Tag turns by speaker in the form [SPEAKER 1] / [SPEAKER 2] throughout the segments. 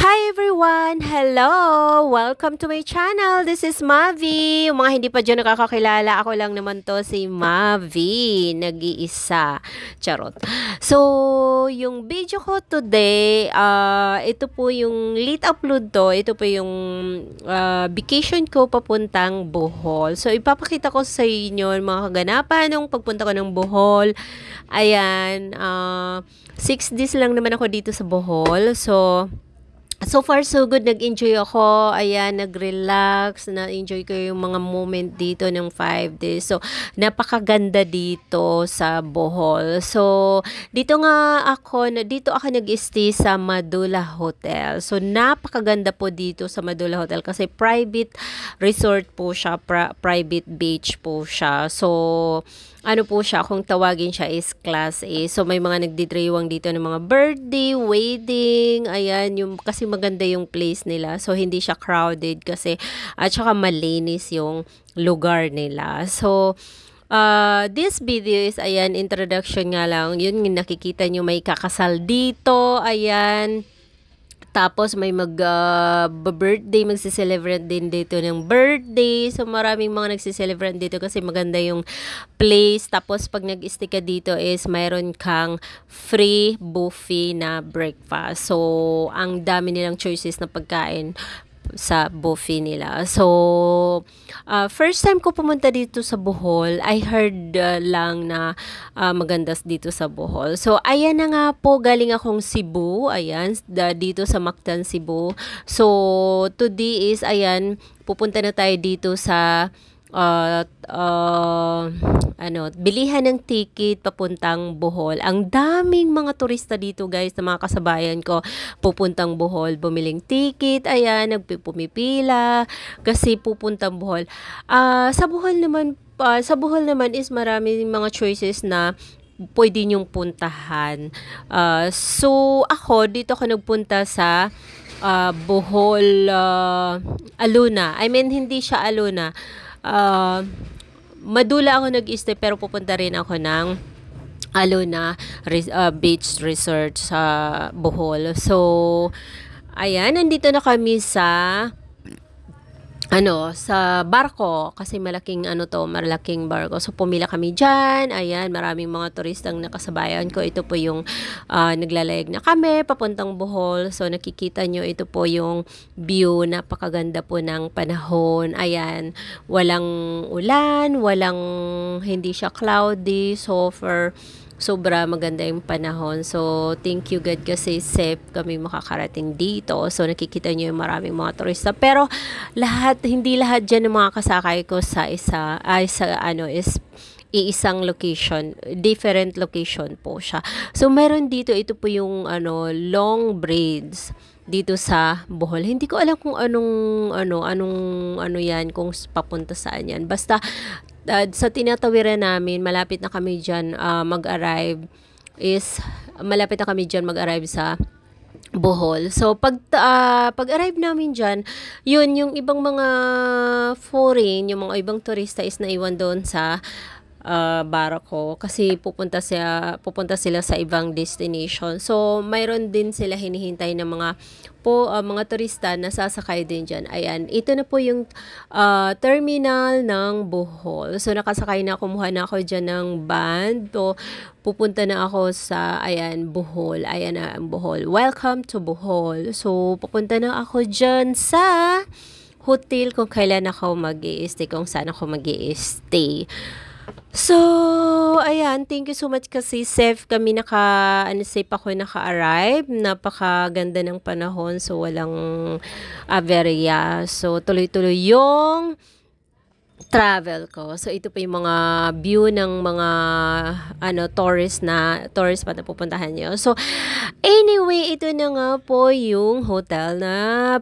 [SPEAKER 1] Hi everyone! Hello! Welcome to my channel. This is Mavi. Yung mga hindi pa dyan nakakakilala, ako lang naman to si Mavi. Nag-iisa. Charot. So, yung video ko today, ito po yung late upload to. Ito po yung vacation ko papuntang Bohol. So, ipapakita ko sa inyo mga kaganapan nung pagpunta ko ng Bohol. Ayan, 6 days lang naman ako dito sa Bohol. So far so good, nag-enjoy ako, ayan, nag-relax, na-enjoy ko yung mga moment dito ng 5 days. So, napakaganda dito sa Bohol. So, dito ako nag-stay sa Madula Hotel. So, napakaganda po dito sa Madula Hotel kasi private resort po siya, private beach po siya. So, ano po siya, kung tawagin siya is class A. So, may mga nagdidiriwang dito ng mga birthday, wedding, ayan, kasi maganda yung place nila. So, hindi siya crowded kasi, at saka malinis yung lugar nila. So, this video is, ayan, introduction nga lang. Yun, nakikita nyo may kakasal dito, ayan. Tapos may mag-birthday, magse-celebrate din dito ng birthday. So maraming mga nagse-celebrate dito kasi maganda yung place. Tapos pag nag-stay ka dito is mayroon kang free buffet na breakfast. So ang dami nilang choices na pagkain sa buffet nila. So, first time ko pumunta dito sa Bohol, I heard lang na magandas dito sa Bohol. So, ayan na nga po, galing akong Cebu, ayan, dito sa Mactan, Cebu. So, today is, ayan, pupunta na tayo dito sa bilihan ng ticket papuntang Bohol. Ang daming mga turista dito, guys, na mga kasabayan ko pupuntang Bohol, bumiling ticket, ayan, nagpupumipila kasi pupuntang Bohol. Sa Bohol naman is maraming mga choices na pwede nyong puntahan. So ako dito ako nagpunta sa Bohol, Aluna. I mean, hindi siya Aluna. Madula ako nag-stay pero pupunta rin ako ng Aluna Beach Resort sa Bohol. So, ayan, nandito na kami sa sa barko kasi malaking barko. So pumila kami diyan. Ayan, maraming mga turistang nakasabayan ko. Ito po yung naglalayag na kami papuntang Bohol. So nakikita nyo, ito po yung view, napakaganda po ng panahon. Ayan, walang ulan, hindi siya cloudy. So sobra maganda yung panahon. So, thank you God kasi safe kami makakarating dito. So, nakikita nyo yung maraming mga turista. Pero, hindi lahat dyan ng mga kasakay ko is iisang location. Different location po siya. So, meron dito, ito po yung long bridge dito sa Bohol. Hindi ko alam kung anong yan, kung papunta saan yan. Basta, sa tinatawiran namin, malapit na kami dyan mag-arrive sa Bohol. So, pag-arrive namin dyan, yun, yung ibang mga foreign, yung mga ibang turista is naiwan doon sa barko kasi pupunta sila sa ibang destination. So, mayroon din sila hinihintay ng mga turista na sasakay din dyan. Ayan, ito na po yung terminal ng Bohol. So, nakasakay na, kumuha na ako dyan ng band. So, pupunta na ako sa, ayan, Bohol. Ayan na ang Bohol. Welcome to Bohol. So, pupunta na ako dyan sa hotel kung kailan ako mag-i-stay, kung saan ako mag-i-stay. So, ayan, thank you so much kasi safe kami safe ako naka-arrive. Napakaganda ng panahon, so walang aberya. So, tuloy-tuloy yung travel ko. So, ito pa yung mga view ng mga tourist pa na pupuntahan nyo. So, anyway, ito na nga po yung hotel na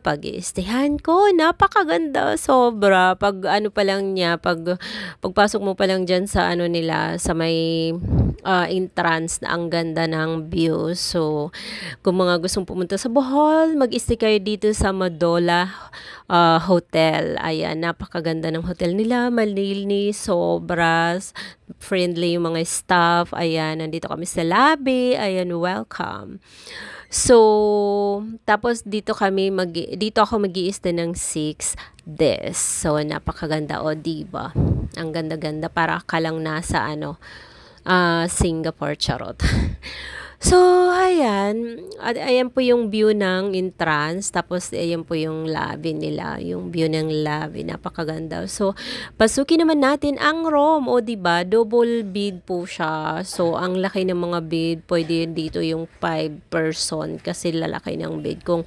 [SPEAKER 1] pag-i-stayhan ko. Napakaganda, sobra. Pagpasok mo pa lang dyan sa nila, sa may entrance na ang ganda ng view. So, kung mga gustong pumunta sa Bohol, mag-stay kayo dito sa Madola Hotel. Ayan, napakaganda ng hotel nila, malinis, sobras, friendly yung mga staff. Ayan, nandito kami sa lobby. Ayan, welcome. So, tapos dito ako mag-i-stay ng 6 days. So, napakaganda, o diba? Ang ganda-ganda, para ka lang nasa Singapore, charot. So, ayan. Ayan po yung view ng entrance. Tapos, ayan po yung lobby nila. Yung view ng lobby. Napakaganda. So, pasukin naman natin ang room. O, diba? Double bed po siya. So, ang laki ng mga bed. Pwede dito yung 5 person. Kasi lalaki ng bed. Kung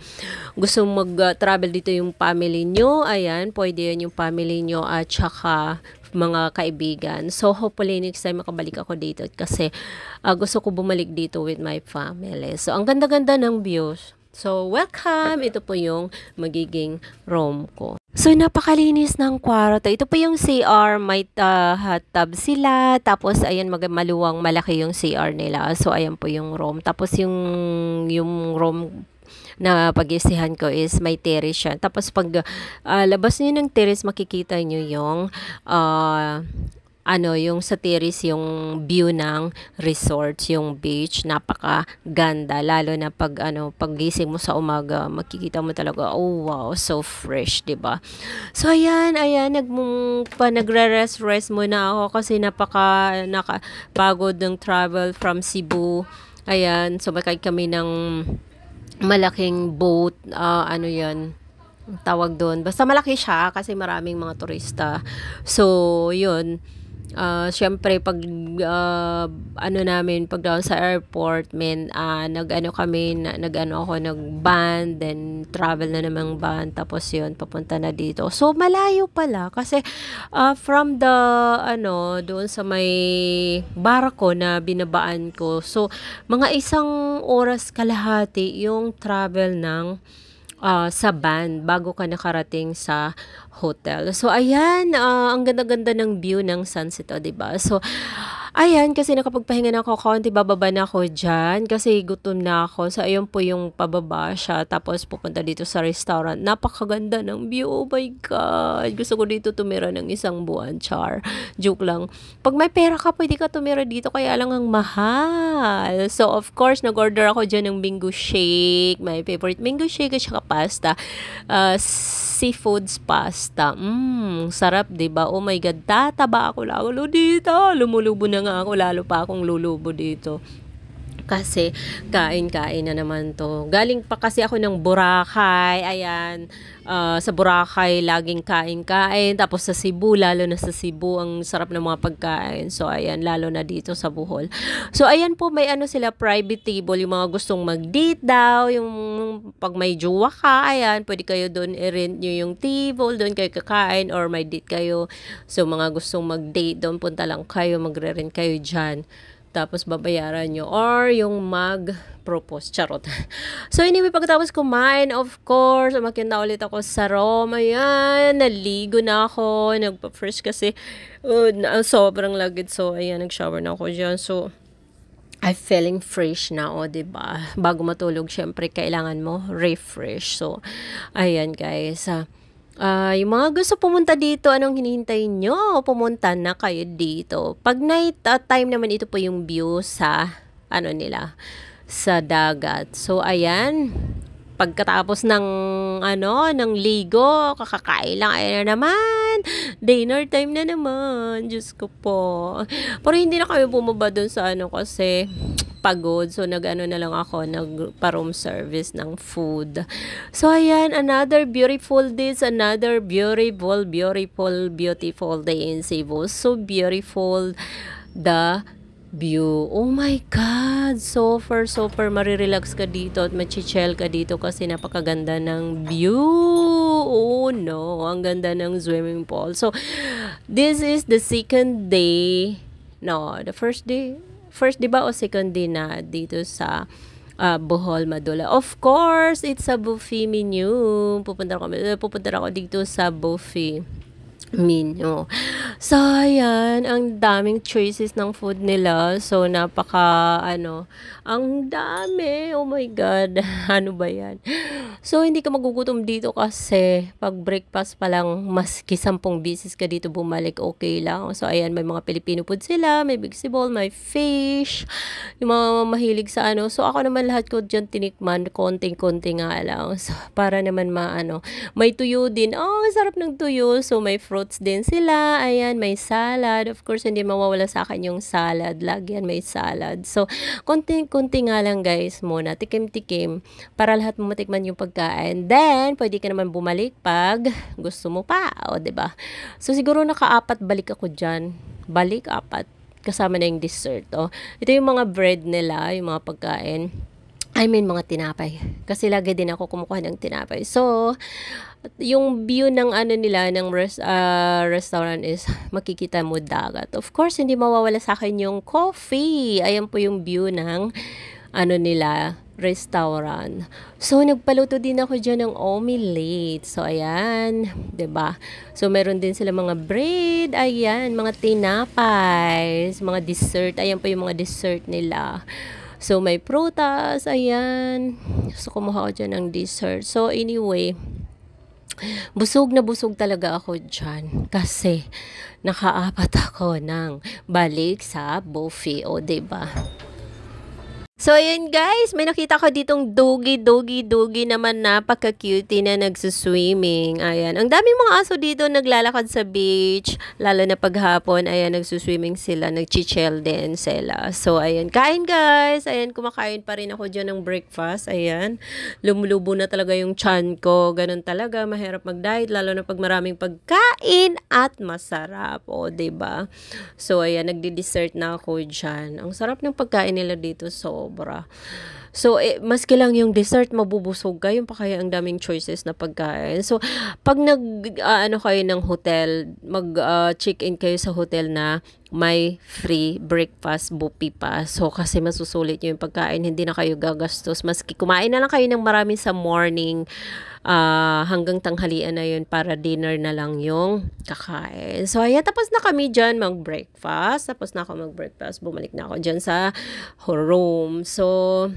[SPEAKER 1] gusto mag-travel dito yung family nyo, ayan. Pwede yun yung family nyo at saka mga kaibigan. So, hopefully next time makabalik ako dito kasi gusto ko bumalik dito with my family. So, ang ganda-ganda ng views. So, welcome! Ito po yung magiging room ko. So, napakalinis ng kwarto. Ito po yung CR. May hot tub sila. Tapos, ayan, maluwang malaki yung CR nila. So, ayan po yung room. Tapos, yung room na pag-isihan ko is may terrace siya. Tapos pag labas niyo ng terrace, makikita niyo yung yung sa terrace, yung view ng resort, yung beach, napakaganda. Lalo na paggising mo sa umaga, makikita mo talaga, oh wow, so fresh, 'di ba? So ayan, nagre-rest muna ako kasi nakapagod ng travel from Cebu. Ayan, so makikita kami ng malaking boat, yan, tawag doon. Basta malaki siya kasi maraming mga turista. So, yun. Syempre, pag down sa airport, nag-ban, then travel na namang van, tapos yun, papunta na dito. So, malayo pala kasi from doon sa may barko na binabaan ko. So, mga 1 oras kalahati yung travel ng sa van bago ka nakarating sa hotel. So, ayan, ang ganda-ganda ng view ng sunset, diba? So, ayan, kasi nakapagpahinga na ako konti, bababa na ako dyan kasi gutom na ako. So, ayun po yung pababa siya. Tapos, pupunta dito sa restaurant. Napakaganda ng view. Oh my God. Gusto ko dito tumira ng 1 buwan. Char. Joke lang. Pag may pera ka, pwede ka tumira dito. Kaya lang ang mahal. So, of course, nag-order ako dyan ng mango shake. My favorite mango shake at saka pasta. Seafoods pasta. Sarap, diba? Oh my God. Tataba ako lalo dito. Lumulubo na nga ako, lalo pa akong lulubo dito. Kasi kain-kain na naman to. Galing pa kasi ako ng Boracay. Ayan, sa Boracay laging kain-kain. Tapos sa Cebu, lalo na sa Cebu, ang sarap ng mga pagkain. So ayan, lalo na dito sa Bohol. So ayan po, may sila private table. Yung mga gustong mag-date daw, yung pag may jowa ka, ayan, pwede kayo doon i-rent nyo yung table, doon kayo kakain or may date kayo. So mga gustong mag-date doon, punta lang kayo, magre-rent kayo dyan. Tapos babayaran nyo or yung mag-propose. Charot. So anyway, pagkatapos kumain, of course, umakyat na ulit ako sa room. Ayan, naligo na ako. Nagpa-fresh kasi sobrang lagid. So ayan, nag-shower na ako dyan. So I'm feeling fresh na, diba? Bago matulog, syempre, kailangan mo refresh. So ayan guys, yung mga gusto pumunta dito, anong hinihintay nyo? Pumunta na kayo dito. Pag night time naman, ito po yung view sa sa dagat. So ayan, pagkatapos ng ligo, kakakain lang, ayan na naman, dinner time na naman, Diyos ko po. Pero hindi na kami bumaba dun sa kasi pagod. So, na lang ako, nagpa-room service ng food. So, ayan, another beautiful days, another beautiful day in Cebu. So, beautiful the view. Oh my God! Super marirelax ka dito at machichel ka dito kasi napakaganda ng view. Oh no, ang ganda ng swimming pool. So, this is the second day. No, the first day. First, di ba, o second day na dito sa Bohol, Madola. Of course, it's a buffet menu. Pupunta ako dito sa buffet. menu. So, ayan, ang daming choices ng food nila. So, napaka, ang dami. Oh my God. Ano ba yan? So, hindi ka magugutom dito kasi pag breakfast pa lang, maski 10 beses ka dito bumalik, okay lang. So, ayan, may mga Filipino food sila. May vegetable, may fish, yung mga mahilig sa ano. So, ako naman lahat ko dyan tinikman. Konting-konti nga lang. So, para naman may tuyo din. Oh, sarap ng tuyo. So, may fruits din sila. Ayan, may salad. Of course, hindi mawawala sa akin yung salad. Lagi yan may salad. So, konti-konti nga lang guys muna. Tikim-tikim. Para lahat mo matikman yung pagkain. Then, pwede ka naman bumalik pag gusto mo pa. O, diba? So, siguro naka-4 balik ako dyan. Balik, 4. Kasama na yung dessert. Oh. Ito yung mga bread nila, yung mga pagkain. I mean, mga tinapay. Kasi lagi din ako kumukuha ng tinapay. So, yung view ng nila, ng restaurant is makikita mo dagat. Of course, hindi mawawala sa akin yung coffee. Ayan po yung view ng nila, restaurant. So, nagpaluto din ako dyan ng omelette. So, ayan. 'Di ba? So, meron din sila mga bread. Ayan, mga tinapay. Mga dessert. Ayan po yung mga dessert nila. So, may prutas. Ayan. So, kumuha ko dyan ng dessert. So, anyway, busog na busog talaga ako dyan. Kasi, naka-4 ako ng balik sa buffet. O, 'di ba? So, ayan guys, may nakita ko ditong doggy naman, napaka-cutie na nagsuswimming. Ayan, ang daming mga aso dito naglalakad sa beach, lalo na paghapon. Ayan, nagsuswimming sila, nagchichel din sila. So, ayan, kain guys. Ayan, kumakain pa rin ako dyan ng breakfast. Ayan, lumulubo na talaga yung tiyan ko. Ganun talaga, mahirap mag-diet, lalo na pag maraming pagkain at masarap. O, diba? So, ayan, nagdi-dessert na ako dyan. Ang sarap ng pagkain nila dito, sobra. So, maski lang yung dessert, mabubusog ka. Yung pa kaya ang daming choices na pagkain. So, pag kayo ng hotel, check-in kayo sa hotel na may free breakfast buffet pa. So, kasi masusulit nyo yung pagkain, hindi na kayo gagastos. Maski kumain na lang kayo ng marami sa morning, hanggang tanghalian na yun, para dinner na lang yung kakain. So, ayan, tapos na kami dyan mag-breakfast. Tapos na ako mag-breakfast. Bumalik na ako dyan sa room. So,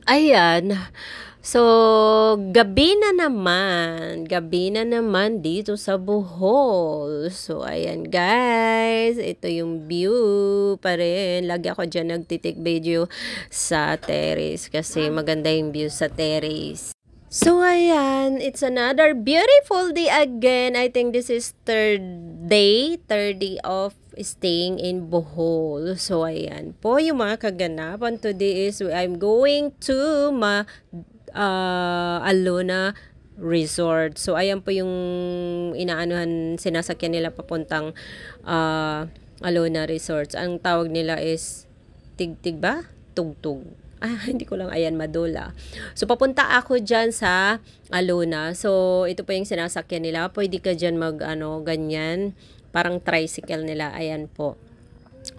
[SPEAKER 1] ayan. So, gabi na naman dito sa Bohol. So, ayan guys. Ito yung view pa rin. Lagi ako dyan nagtitik video sa terrace kasi maganda yung view sa terrace. So, ayan, it's another beautiful day again. I think this is third day of staying in Bohol. So, ayan po yung mga kaganapan. Today is I'm going to Alona Resort. So, ayan po yung sinasakyan nila papuntang Alona Resorts. Ang tawag nila is Tigtig ba? Tugtog. Hindi ko lang, ayan, Madula. So, papunta ako dyan sa Alona. So, ito po yung sinasakyan nila. Pwede ka dyan ganyan. Parang tricycle nila. Ayan po.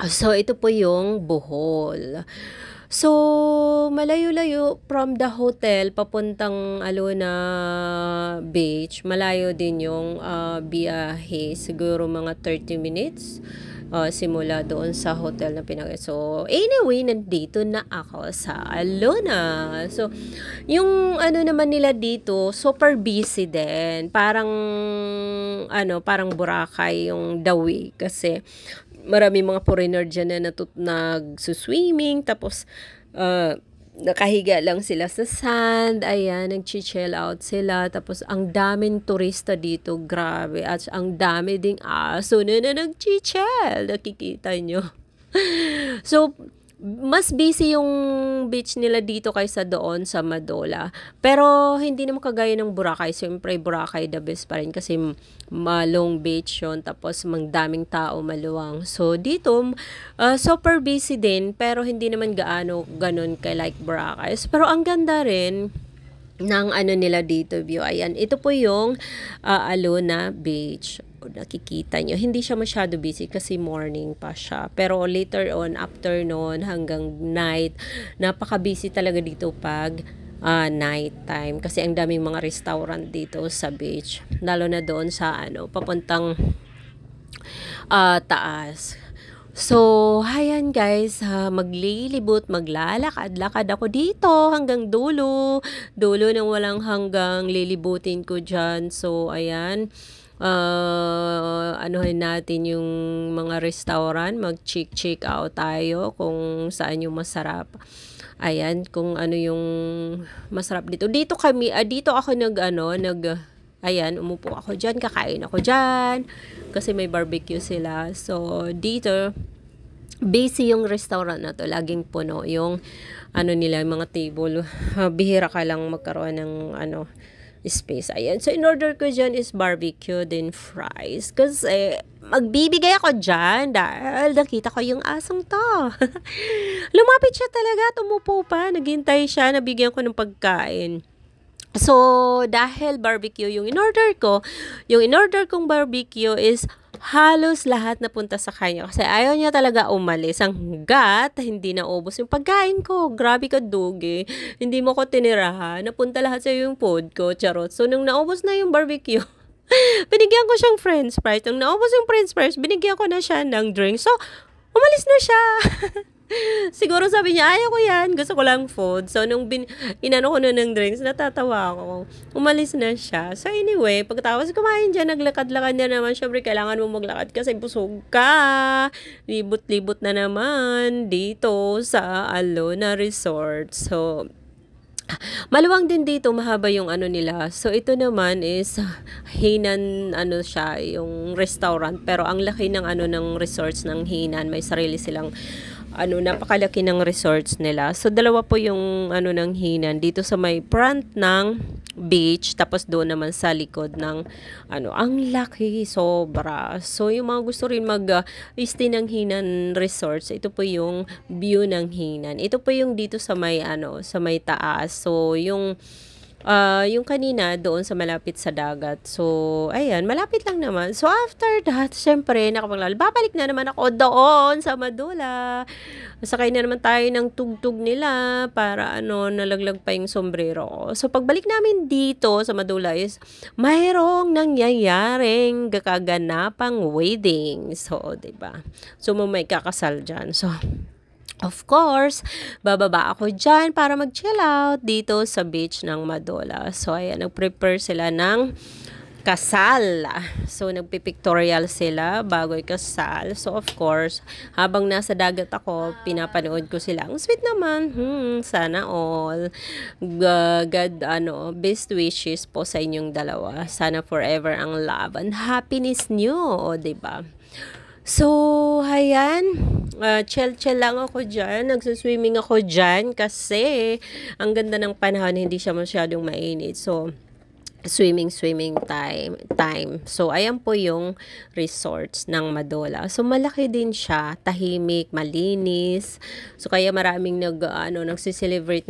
[SPEAKER 1] So, ito po yung Bohol. So, malayo-layo from the hotel papuntang Alona Beach. Malayo din yung biyahe. Siguro mga 30 minutes. Simula doon sa hotel na So, anyway, nandito na ako sa Alona. So, yung naman nila dito, super busy din. Parang Boracay yung Dawi. Kasi, marami mga foreigner dyan na nagsuswimming. Tapos, nakahiga lang sila sa sand. Ayan, nag-chill out sila. Tapos, ang daming turista dito. Grabe. At ang dami ding aso na nag-chill. Nakikita nyo. So, mas busy yung beach nila dito kaysa doon sa Madola. Pero, hindi naman kagaya ng Boracay. Siyempre, Boracay the best pa rin kasi long beach yun. Tapos, daming tao, maluwang. So, dito, super busy din. Pero, hindi naman ganun kay like Boracay. Pero, ang ganda rin ng nila dito view. Ayan, ito po yung Alona Beach. Nakikita nyo, hindi siya masyado busy kasi morning pa siya. Pero later on, afternoon hanggang night, napaka-busy talaga dito pag night time. Kasi ang daming mga restaurant dito sa beach. Lalo na doon sa papuntang taas. So, ayan guys, maglilibot, maglalakad-lakad ako dito hanggang dulo. Dulo ng walang hanggang lilibutin ko dyan. So, ayan, anuhin natin yung mga restaurant, mag-check out tayo kung saan yung masarap. Ayan, kung ano yung masarap dito. Dito ako ayan, umupo ako dyan, kakain ako dyan. Kasi may barbecue sila. So, dito, busy yung restaurant na to. Laging puno yung, nila, mga table. Bihira ka lang magkaroon ng, space. Ayan. So, in order ko dyan is barbecue, then fries. Kasi, magbibigay ako dyan dahil nakita ko yung asong to. Lumapit siya talaga, tumupo pa. Naghintay siya, nabigyan ko ng pagkain. So, dahil barbecue yung in-order kong barbecue is halos lahat napunta sa kanya. Kasi ayaw niya talaga umalis hanggat hindi naubos yung pagkain ko. Grabe ka, Dugi. Hindi mo ko tinirahan. Napunta lahat sa yung food ko, charot. So, nung naubos na yung barbecue, binigyan ko siyang french fries. Nung naubos yung french fries, binigyan ko na siya ng drink. So, umalis na siya. Siguro sabi niya, ayaw ko yan. Gusto ko lang food. So, nung inano ko na ng drinks, natatawa ako. Umalis na siya. So, anyway, pagkatapos kumain dyan, naglakad-lakad na naman. Siyempre, kailangan mo maglakad kasi busog ka. Libot-libot na naman dito sa Alona Resort. So, maluwang din dito, mahaba yung nila. So, ito naman is Hainan, siya, yung restaurant. Pero ang laki ng ng resorts ng Hainan. May sarili silang napakalaki ng resorts nila. So, dalawa po yung ng Hainan dito sa may front ng beach, tapos doon naman sa likod ng ang laki, sobra. So, yung mga gusto rin stay ng Hainan resorts, ito po yung view ng Hainan. Ito po yung dito sa may sa may taas. So, yung kanina doon sa malapit sa dagat. So, ayan, malapit lang naman. So, after that, syempre, babalik na naman ako doon sa Madula. Sakay na naman tayo ng tugtog nila para nalaglag pa yung sombrero ko. So, pagbalik namin dito sa Madula is mayroong nangyayaring kaganapang wedding. So, diba? So, may kakasal dyan. So, of course, bababa ako dyan para mag-chill out dito sa beach ng Madula. So, ayan, nag-prepare sila ng kasal. So, nagpipictorial sila bago ikasal. So, of course, habang nasa dagat ako, pinapanood ko sila. Ang sweet naman. Sana all. God, best wishes po sa inyong dalawa. Sana forever ang love and happiness nyo. Diba? So, ayan, chill lang ako dyan, nagsaswimming ako dyan kasi ang ganda ng panahon, hindi siya masyadong mainit. So, swimming time. So, ayan po yung resorts ng Madula. So, malaki din siya, tahimik, malinis. So, kaya maraming nagsiselebrate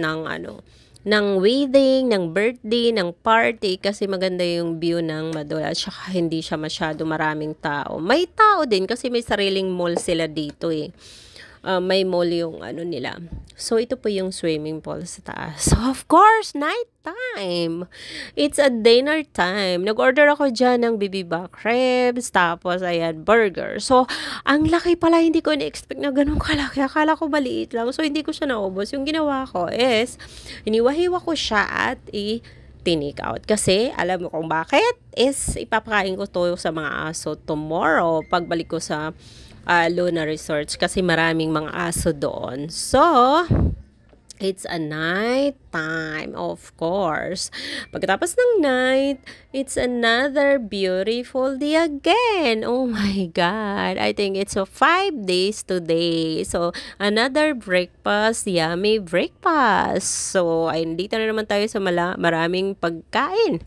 [SPEAKER 1] ng wedding, ng birthday, ng party kasi maganda yung view ng Madula. Tsaka hindi siya masyado maraming tao. May tao din kasi may sariling mall sila dito eh. May mall yung nila. So, ito po yung swimming pool sa taas. So, of course, night time. It's a dinner time. Nag-order ako dyan ng bibimbap crabs, tapos, ayan, burger. So, ang laki pala, hindi ko na-expect na ganun kalaki. Akala ko maliit lang. So, hindi ko siya naubos. Yung ginawa ko is, iniwahiwa ko siya at tinake out. Kasi, alam mo kung bakit? Is, ipapakain ko to sa mga aso tomorrow. Pagbalik ko sa Alona Resorts kasi maraming mga aso doon. So, it's a night time, of course. Pagkatapos ng night, it's another beautiful day again. Oh my God. I think it's 5 days today. So, another breakfast, yummy breakfast. So, ay, dito na naman tayo sa maraming pagkain.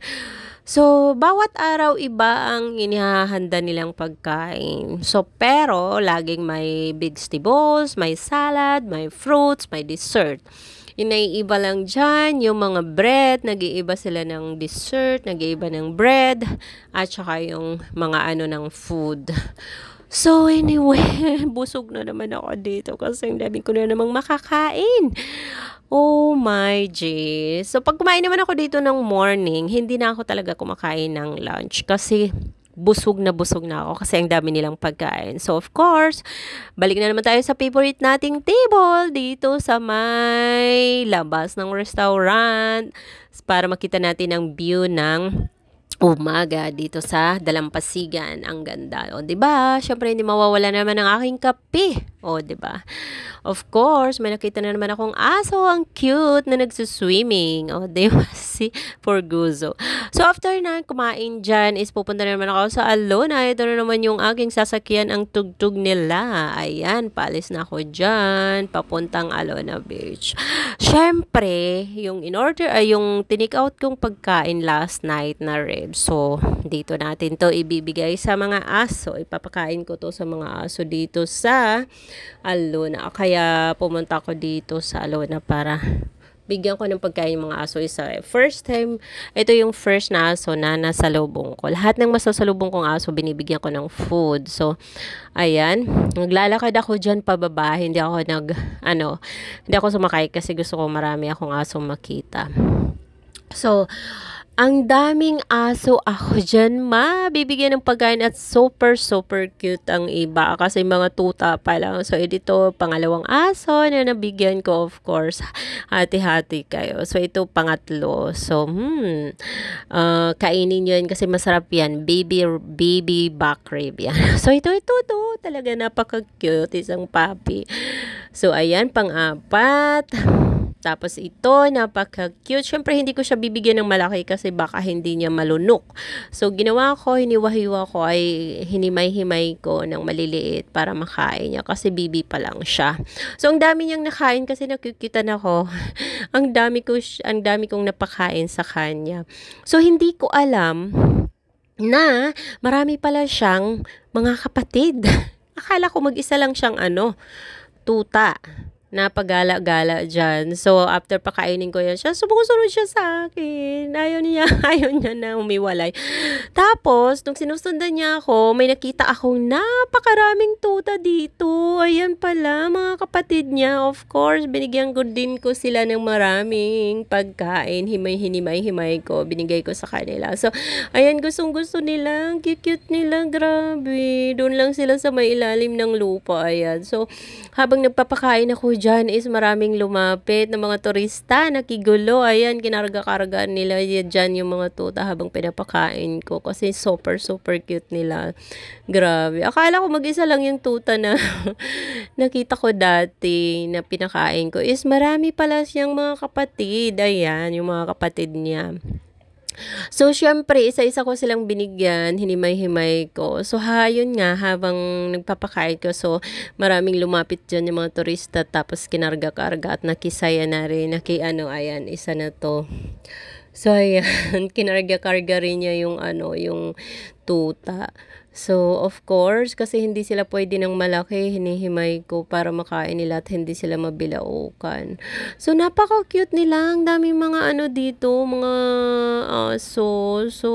[SPEAKER 1] So, bawat araw iba ang inihahanda nilang pagkain. So, pero, laging may vegetables, may salad, may fruits, may dessert. Inaiiba lang dyan, yung mga bread, nag-iiba sila ng dessert, nag-iiba ng bread, at saka yung mga ng food. So, anyway, busog na naman ako dito kasi ang dami ko na namang makakain. Oh my G. So, pag kumain naman ako dito ng morning, hindi na ako talaga kumakain ng lunch kasi busog na ako kasi ang dami nilang pagkain. So, of course, balik na naman tayo sa favorite nating table dito sa may labas ng restaurant para makita natin ang view ng umaga dito sa Dalampasigan. Ang ganda. O, 'di ba? Syempre hindi mawawala naman ang aking kape. O, 'di ba? Of course, may nakita na naman akong aso, ang cute na nagsuswimming. O, 'di ba? Si Forguzo. So, after na kumain dyan, is pupunta na naman ako sa Alona. Ito na naman yung aking sasakyan, ang tugtog nila. Ayan, paalis na ako dyan, papuntang Alona Beach. Syempre, yung in-order, ay yung tinake out kong pagkain last night na ribs. So, dito natin to ibibigay sa mga aso. Ipapakain ko to sa mga aso dito sa Alona. Kaya pumunta ko dito sa Alona para bigyan ko ng pagkain ng mga aso. First time, ito yung first na aso na nasalubong ko. Lahat ng masasalubong kong aso, binibigyan ko ng food. So, ayan. Naglalakad ako dyan pababa. Hindi ako sumakay kasi gusto ko marami akong asong makita. So, ang daming aso ako dyan, bibigyan ng pagkain at super cute ang iba kasi mga tuta pa lang. So, ito pangalawang aso na nabigyan ko, of course, hati-hati kayo. So, ito pangatlo. So, kainin yun kasi masarap yan. Baby back rib yan. So, ito talaga napaka-cute, isang puppy. So, ayan, pang-apat. Tapos ito, napaka-cute. Syempre, hindi ko siya bibigyan ng malaki kasi baka hindi niya malunok. So, ginawa ko, hiniwa-hiwa ko ay hinimay-himay ko ng maliliit para makain niya kasi bibi pa lang siya. So, ang dami niyang nakain kasi nakukitan ako. ang dami kong napakain sa kanya. So, hindi ko alam na marami pala siyang mga kapatid. Akala ko mag-isa lang siyang tuta. Napagala-gala dyan. So, after pakainin ko yan siya, sumusunod siya sa akin. Ayaw niya na umiwalay. Tapos, nung sinusundan niya ako, may nakita akong napakaraming tuta dito. Ayan pala, mga kapatid niya. Of course, binigyan ko din ko sila ng maraming pagkain. Himay ko. Binigay ko sa kanila. So, ayan, gustong-gusto nila. Ang cute nila. Grabe. Doon lang sila sa may ilalim ng lupa. Ayan. So, habang nagpapakain ako dyan is maraming lumapit na mga turista, nakigulo. Ayan, kinarga-karga nila dyan yung mga tuta habang pinapakain ko kasi super cute nila. Grabe. Akala ko mag-isa lang yung tuta na nakita ko dati na pinakain ko is marami pala siyang mga kapatid. Ayan, yung mga kapatid niya. So, syempre, isa-isa ko silang binigyan, hinimay-himay ko. So, yun nga, habang nagpapakain ko, so, maraming lumapit dyan yung mga turista, tapos kinarga-karga at nakisaya na rin, ayan, isa na to. So, ayan, kinarga-karga rin niya yung tuta. So, of course, kasi hindi sila pwede ng malaki, hinihimay ko para makain nila at hindi sila mabilaukan. So, napaka-cute nila. Ang daming mga dito, mga aso. So,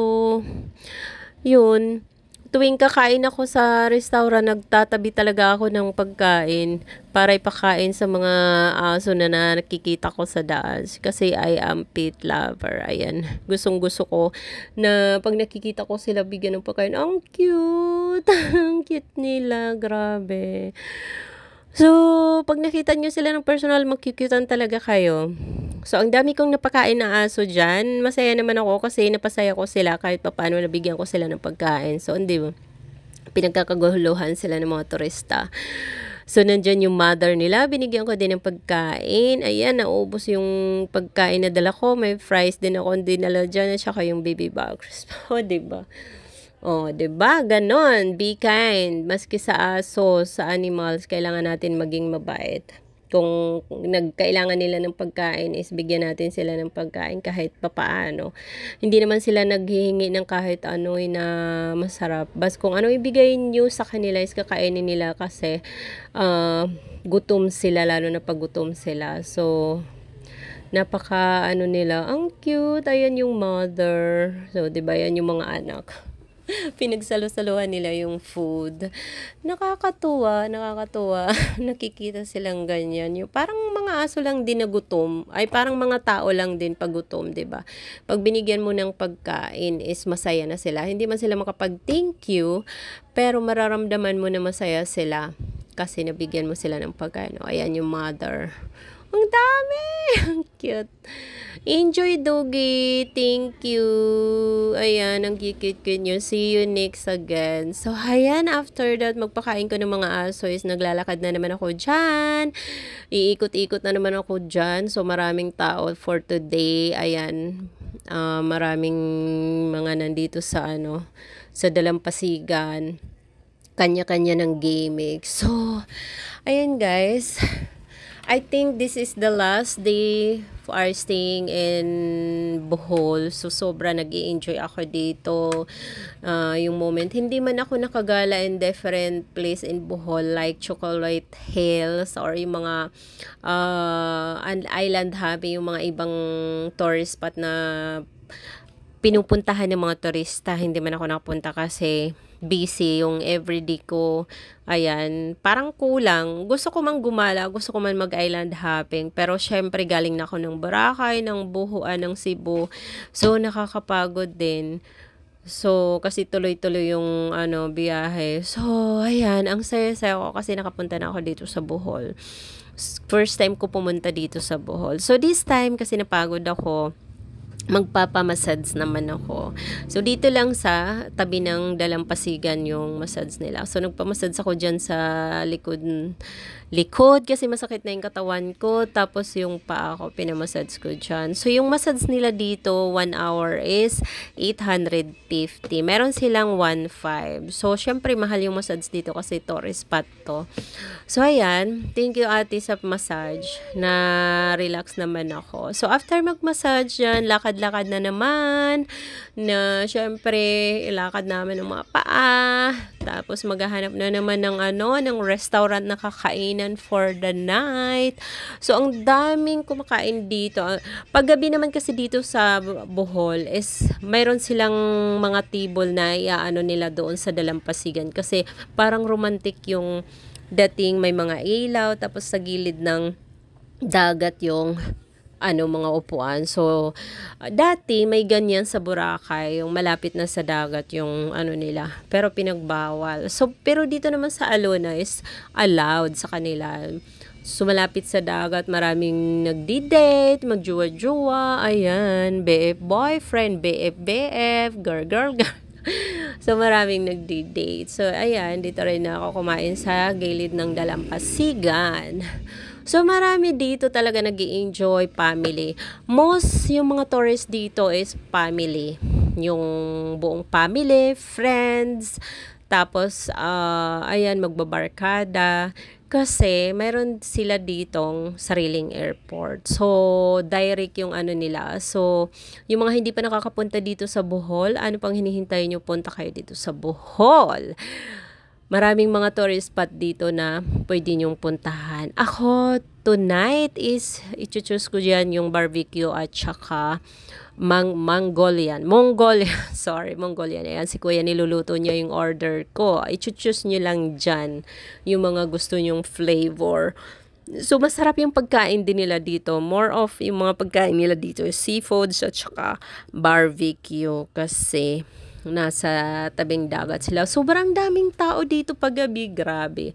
[SPEAKER 1] yun. Tuwing kakain ako sa restaurant, nagtatabi talaga ako ng pagkain para ipakain sa mga aso na nakikita ko sa daan. Kasi I am pet lover. Ayan. Gustong-gusto ko na pag nakikita ko sila bigyan ng pagkain. Ang cute! Ang cute nila. Grabe. So, pag nakita nyo sila ng personal, magkikitan talaga kayo. So, ang dami kong napakain na aso dyan. Masaya naman ako kasi napasaya ko sila kahit paano nabigyan ko sila ng pagkain. So, hindi ba? Pinagkakaguluhan sila ng mga turista. So, nandyan yung mother nila. Binigyan ko din ng pagkain. Ayan, naubos yung pagkain na dala ko. May fries din ako dinala dyan. At saka yung baby bugs. O, diba? O, diba? Ganon. Be kind. Maski sa aso, sa animals, kailangan natin maging mabait. Kung nagkailangan nila ng pagkain is bigyan natin sila ng pagkain kahit papaano. Hindi naman sila naghihingi ng kahit ano na masarap. Bas kung ano ibigay nyo sa kanila is kakainin nila kasi gutom sila, lalo na pag gutom sila. So, napaka nila, ang cute. Ayan yung mother. So, diba yan yung mga anak. Pinagsalo-saluhan nila yung food. Nakakatuwa, nakakatuwa. Nakikita silang ganyan. Yung parang mga aso lang din na gutom. Ay, parang mga tao lang din pag gutom, 'di ba? Pag binigyan mo ng pagkain is masaya na sila. Hindi man sila makapag-thank you, pero mararamdaman mo na masaya sila kasi nabigyan mo sila ng pagkain. O, ayan yung mother. Ang dami! Ang cute. Enjoy, Doggy. Thank you. Ayan, ang cute-cute nyo. See you next again. So, ayan, after that, magpakain ko ng mga aso is naglalakad na naman ako dyan. Iikot-ikot na naman ako dyan. So, maraming tao for today. Ayan, maraming mga nandito sa, sa Dalampasigan. Kanya-kanya ng gaming. So, ayan guys. I think this is the last day for our staying in Bohol. So, sobra nag-i-enjoy ako dito. Yung moment. Hindi man ako nakagala in different place in Bohol like Chocolate Hills or yung mga island hopping, yung mga ibang tourist spot na pinupuntahan ng mga turista. Hindi man ako nakapunta kasi busy yung everyday ko. Ayan, parang kulang. Gusto ko man gumala, gusto ko man mag-island hopping. Pero syempre galing na ako ng Boracay, ng Buhuan, ng Cebu. So, nakakapagod din. So, kasi tuloy-tuloy yung biyahe. So, ayan, ang saya-saya ko kasi nakapunta na ako dito sa Bohol. First time ko pumunta dito sa Bohol. So, this time kasi napagod ako, magpapamassage naman ako. So, dito lang sa tabi ng Dalampasigan yung massage nila. So, nagpamassage ako dyan sa likod kasi masakit na yung katawan ko. Tapos, yung paa ko, pinamassage ko dyan. So, yung massage nila dito, 1 hour is 850. Meron silang 1.5. So, syempre, mahal yung massage dito kasi tourist spot to. So, ayan. Thank you, ate, sa massage. Na-relax naman ako. So, after mag-massage yan, lakad-lakad na naman. Na, syempre, ilakad namin ng mga paa. Tapos, maghahanap na naman ng ng restaurant na kakainan for the night. So, ang daming kumakain dito. Paggabi naman kasi dito sa Bohol is, mayroon silang mga table na nila doon sa Dalampasigan. Kasi, parang romantic yung dating, may mga ilaw, tapos sa gilid ng dagat yung mga upuan. So, dati may ganyan sa Boracay, yung malapit na sa dagat yung nila. Pero pinagbawal. So, pero dito naman sa Alona is allowed sa kanila. So, malapit sa dagat, maraming nagdi-date, magjuwa-juwa, ayan, BF boyfriend, BF BF, girl. So, maraming nagdi-date. So, ayan, dito rin ako kumain sa gilid ng Dalampasigan. So, marami dito talaga nag-i-enjoy family. Most, yung mga tourists dito is family. Yung buong family, friends, tapos, ayan, magbabarkada. Kasi, mayroon sila ditong sariling airport. So, direct yung nila. So, yung mga hindi pa nakakapunta dito sa Bohol, ano pang hinihintay nyo, punta kayo dito sa Bohol. Maraming mga tourist spot dito na pwede nyong puntahan. Ako, tonight is, i-choose ko dyan yung barbecue at saka Mongolian. Ayan, si kuya niluluto niya yung order ko. I-choose nyo lang dyan yung mga gusto nyong flavor. So, masarap yung pagkain din nila dito. More of yung mga pagkain nila dito is seafoods at saka barbecue kasi nasa tabing dagat sila. Sobrang daming tao dito paggabi. Grabe.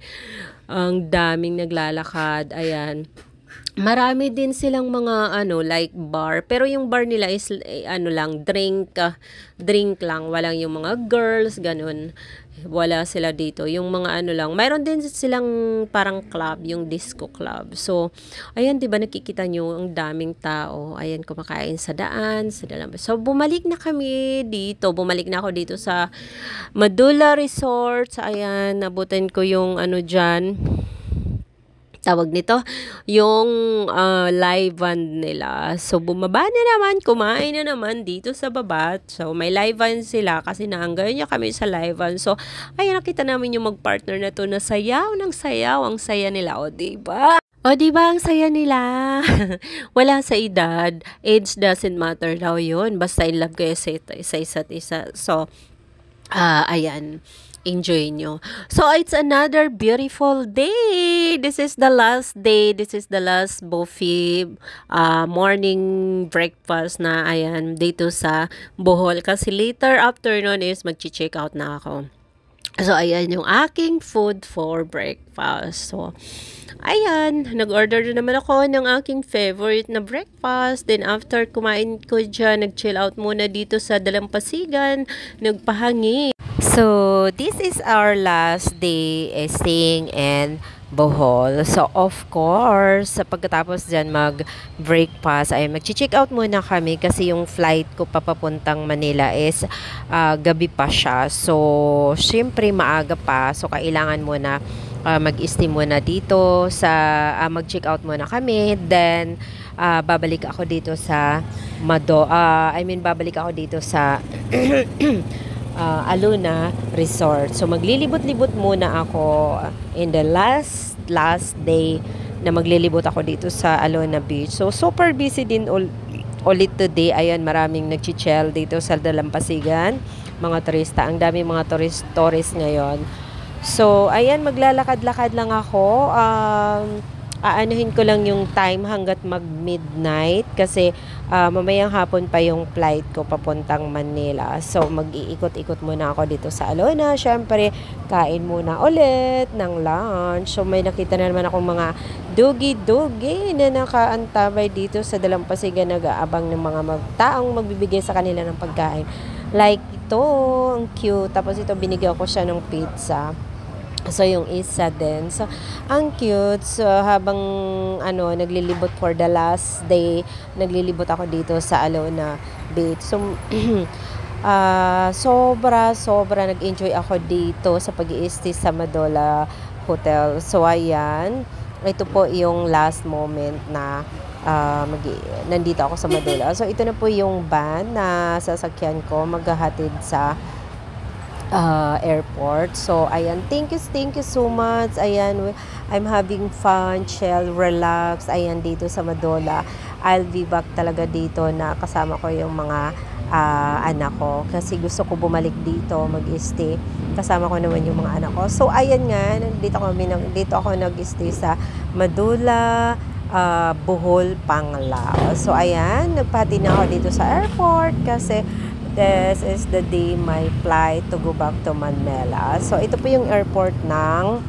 [SPEAKER 1] Ang daming naglalakad. Ayan. Marami din silang mga like bar, pero yung bar nila is lang drink lang, walang yung mga girls ganun. Wala sila dito. Yung mga lang. Mayroon din silang parang club, yung disco club. So, ayan, 'di ba nakikita nyo ang daming tao. Ayan, kumakain sa daan, sa dalam. So, bumalik na ako dito sa Madula Resort. Ayan, nabutan ko yung diyan. Tawag nito, yung live band nila. So, bumaba na naman, kumain na naman dito sa baba. So, may live band sila kasi naanggayan niya kami sa live band. So, ayun, nakita namin yung mag-partner na to na sayaw ng sayaw. Ang saya nila, o diba? O diba ang saya nila? Wala sa edad. Age doesn't matter daw yun. Basta in love kayo sa isa't isa. So, Ayan, enjoy nyo. So, it's another beautiful day. This is the last day. This is the last buffet morning breakfast na, ayan, dito sa Bohol. Kasi later afternoon is mag-check out na ako. So, ayan yung aking food for breakfast. So, ayan, nag-order na naman ako ng aking favorite na breakfast. Then, after kumain ko dyan, nag-chill out muna dito sa Dalampasigan, nagpahangi. So, this is our last day staying in Bohol. So, of course, sa pagkatapos dyan mag-breakfast, ay mag-check out muna kami kasi yung flight ko papapuntang Manila is gabi pa siya. So, syempre maaga pa. So, kailangan muna mag-stay muna dito sa mag-check out muna kami. Then, babalik ako dito sa babalik ako dito sa Alona Resort. So, maglilibot-libot muna ako in the last day na maglilibot ako dito sa Alona Beach. So, super busy din ulit today. Ayan, maraming nag-chichel dito sa Dalampasigan. Mga turista. Ang dami mga tourist ngayon. So, ayan, maglalakad-lakad lang ako. Aanuhin ko lang yung time hanggat mag-midnight kasi mamayang hapon pa yung flight ko papuntang Manila. So, mag-iikot-ikot muna ako dito sa Alona. Syempre, kain muna ulit ng lunch. So, may nakita na naman akong mga dugi-dugi na nakaantabay dito sa Dalampasigan, nag-aabang ng mga taong magbibigay sa kanila ng pagkain. Like ito, ang cute. Tapos ito, binigyan ko siya ng pizza. So, yung isa din. So, ang cute. So, habang naglilibot for the last day, naglilibot ako dito sa Alona Beach. So, sobra nag-enjoy ako dito sa pag-i-stay sa Madola Hotel. So, ayan. Ito po yung last moment na nandito ako sa Madola. So, ito na po yung van na sasakyan ko maghahatid sa airport. So, ayan, thank you so much. Ayan, I'm having fun, chill, relax. Ayan, dito sa Madola. I'll be back talaga dito na kasama ko yung mga anak ko. Kasi gusto ko bumalik dito, mag-stay. Kasama ko naman yung mga anak ko. So, ayan nga, dito ako nag-stay sa Madola, Bohol, Panglao. So, ayan, nagpati na ako dito sa airport kasi this is the day my flight to go back to Manila. So, ito po yung airport ng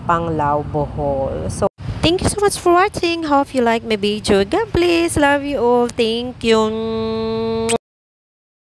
[SPEAKER 1] Panglao, Bohol. So, thank you so much for watching. Hope you like my video. God bless. Love you all. Thank you.